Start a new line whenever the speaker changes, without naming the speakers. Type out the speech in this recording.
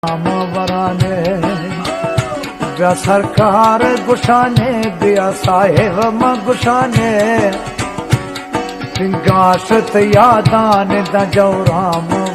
राम वराने ब्या सरकार गुशाने ब्या साहेब म गुशाने पिंगाशत यादान द जो राम